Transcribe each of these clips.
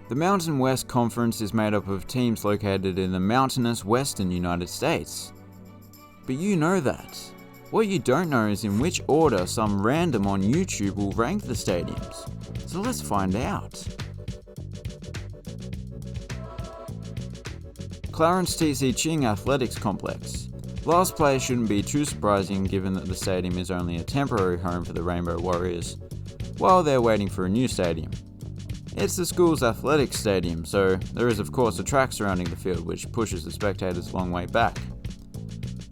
The Mountain West Conference is made up of teams located in the mountainous western United States. But you know that. What you don't know is in which order some random on YouTube will rank the stadiums. So let's find out. Clarence TC Ching Athletics Complex. Last place shouldn't be too surprising given that the stadium is only a temporary home for the Rainbow Warriors, while they're waiting for a new stadium. It's the school's athletic stadium, so there is of course a track surrounding the field which pushes the spectators a long way back.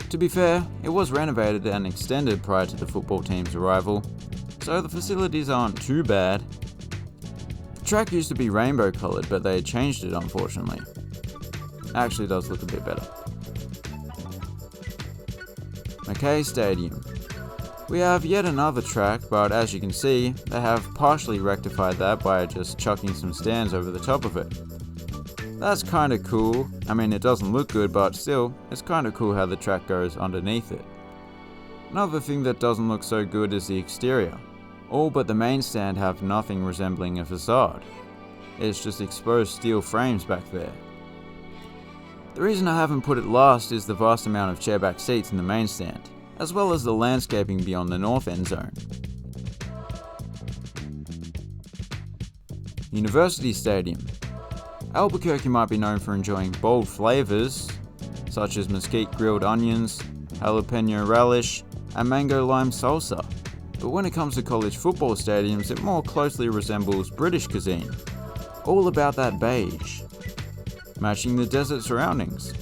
To be fair, it was renovated and extended prior to the football team's arrival, so the facilities aren't too bad. The track used to be rainbow coloured, but they changed it unfortunately. Actually does look a bit better. Mackay Stadium. We have yet another track, but as you can see, they have partially rectified that by just chucking some stands over the top of it. That's kinda cool. I mean, it doesn't look good, but still, it's kinda cool how the track goes underneath it. Another thing that doesn't look so good is the exterior. All but the main stand have nothing resembling a facade. It's just exposed steel frames back there. The reason I haven't put it last is the vast amount of chairback seats in the main stand, as well as the landscaping beyond the north end zone. University Stadium. Albuquerque might be known for enjoying bold flavours, such as mesquite grilled onions, jalapeno relish, and mango lime salsa. But when it comes to college football stadiums, it more closely resembles British cuisine. All about that beige, matching the desert surroundings.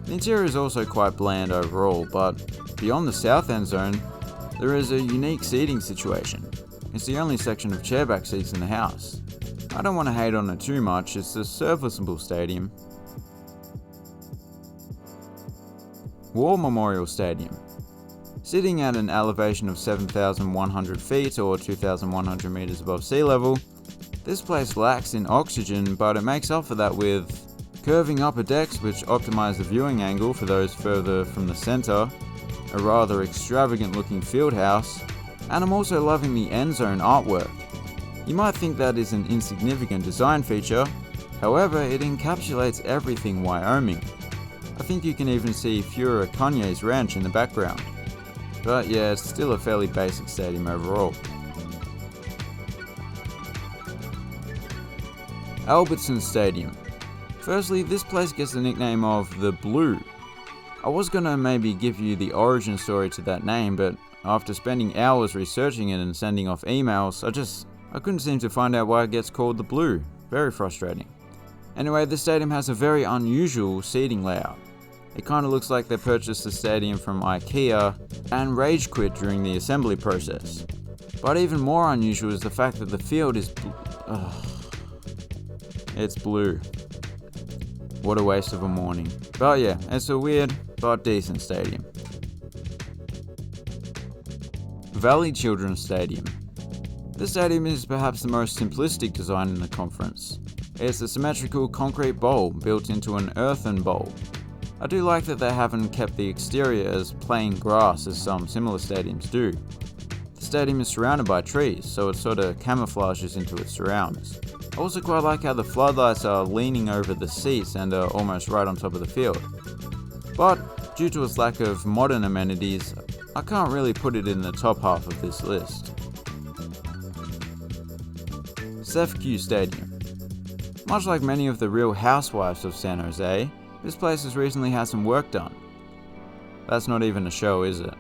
The interior is also quite bland overall, but beyond the south end zone, there is a unique seating situation. It's the only section of chairback seats in the house. I don't want to hate on it too much, it's a serviceable stadium. War Memorial Stadium. Sitting at an elevation of 7,100 feet or 2,100 meters above sea level, this place lacks in oxygen, but it makes up for that with curving upper decks which optimize the viewing angle for those further from the center, a rather extravagant looking field house, and I'm also loving the end zone artwork. You might think that is an insignificant design feature, however it encapsulates everything Wyoming. I think you can even see Fura Kanye's ranch in the background. But yeah, it's still a fairly basic stadium overall. Albertsons Stadium. Firstly, this place gets the nickname of the Blue. I was gonna maybe give you the origin story to that name, but after spending hours researching it and sending off emails, I couldn't seem to find out why it gets called the Blue. Very frustrating. Anyway, the stadium has a very unusual seating layout. It kinda looks like they purchased the stadium from IKEA and rage quit during the assembly process. But even more unusual is the fact that the field is it's blue. What a waste of a morning. But yeah, it's a weird but decent stadium. Valley Children's Stadium. This stadium is perhaps the most simplistic design in the conference. It's a symmetrical concrete bowl built into an earthen bowl. I do like that they haven't kept the exterior as plain grass as some similar stadiums do. The stadium is surrounded by trees, so it sort of camouflages into its surrounds. I also quite like how the floodlights are leaning over the seats and are almost right on top of the field. But due to its lack of modern amenities, I can't really put it in the top half of this list. CEFCU Stadium. Much like many of the Real Housewives of San Jose, this place has recently had some work done. That's not even a show, is it?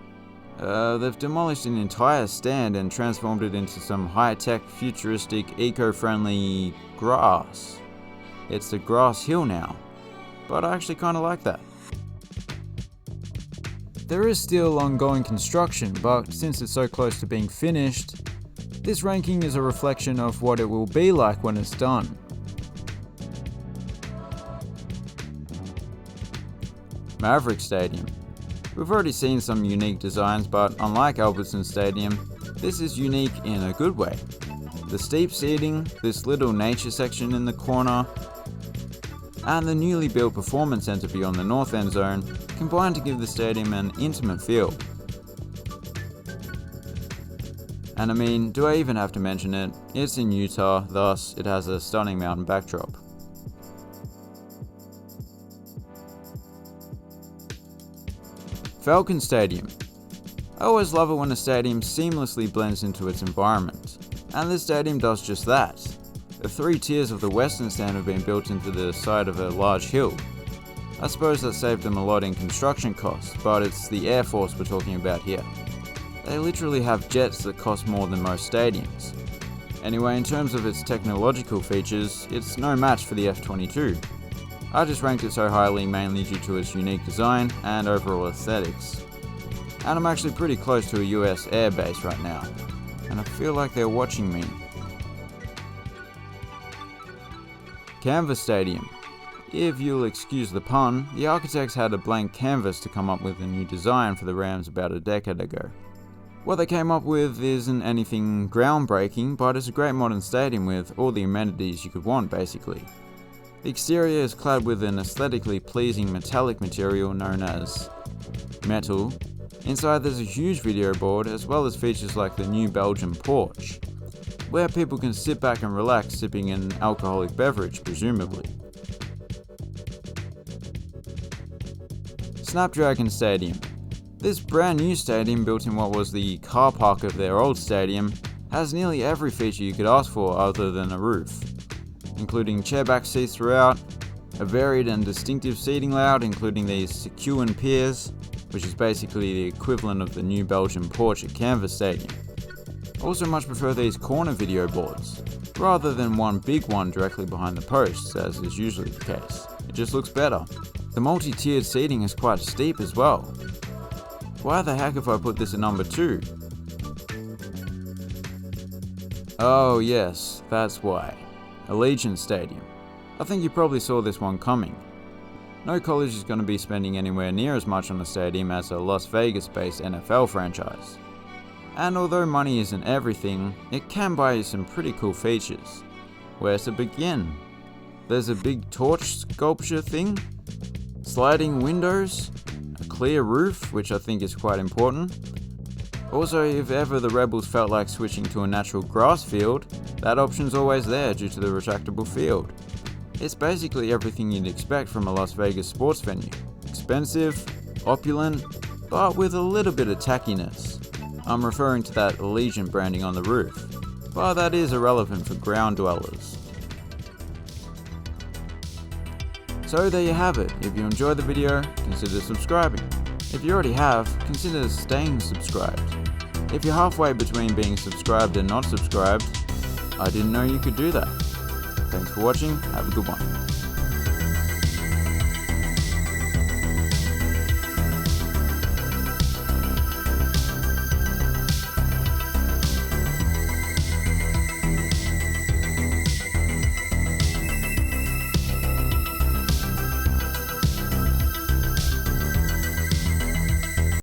They've demolished an entire stand and transformed it into some high-tech, futuristic, eco-friendly grass. It's a grass hill now, but I actually kinda like that. There is still ongoing construction, but since it's so close to being finished, this ranking is a reflection of what it will be like when it's done. Maverik Stadium. We've already seen some unique designs, but unlike Albertsons Stadium, this is unique in a good way. The steep seating, this little nature section in the corner, and the newly built performance center beyond the north end zone combine to give the stadium an intimate feel. And I mean, do I even have to mention it? It's in Utah, thus it has a stunning mountain backdrop. Falcon Stadium. I always love it when a stadium seamlessly blends into its environment, and this stadium does just that. The 3 tiers of the western stand have been built into the side of a large hill. I suppose that saved them a lot in construction costs, but it's the Air Force we're talking about here. They literally have jets that cost more than most stadiums. Anyway, in terms of its technological features, it's no match for the F-22. I just ranked it so highly mainly due to its unique design and overall aesthetics. And I'm actually pretty close to a US air base right now, and I feel like they're watching me. Canvas Stadium. If you'll excuse the pun, the architects had a blank canvas to come up with a new design for the Rams about a decade ago. What they came up with isn't anything groundbreaking, but it's a great modern stadium with all the amenities you could want basically. The exterior is clad with an aesthetically pleasing metallic material known as metal. Inside there's a huge video board as well as features like the new Belgian porch, where people can sit back and relax sipping an alcoholic beverage, presumably. Snapdragon Stadium. This brand new stadium, built in what was the car park of their old stadium, has nearly every feature you could ask for other than a roof, including chairback seats throughout, a varied and distinctive seating layout including these CEFCU piers, which is basically the equivalent of the new Belgian porch at Canvas Stadium. Also much prefer these corner video boards, rather than one big one directly behind the posts as is usually the case. It just looks better. The multi-tiered seating is quite steep as well. Why the heck have I put this at number 2? Oh yes, that's why. Allegiant Stadium. I think you probably saw this one coming. No college is going to be spending anywhere near as much on a stadium as a Las Vegas-based NFL franchise. And although money isn't everything, it can buy you some pretty cool features. Where to begin? There's a big torch sculpture thing, sliding windows, a clear roof, which I think is quite important. Also, if ever the Rebels felt like switching to a natural grass field, that option's always there due to the retractable field. It's basically everything you'd expect from a Las Vegas sports venue. Expensive, opulent, but with a little bit of tackiness. I'm referring to that Allegiant branding on the roof, but that is irrelevant for ground dwellers. So there you have it. If you enjoyed the video, consider subscribing. If you already have, consider staying subscribed. If you're halfway between being subscribed and not subscribed, I didn't know you could do that. Thanks for watching, have a good one.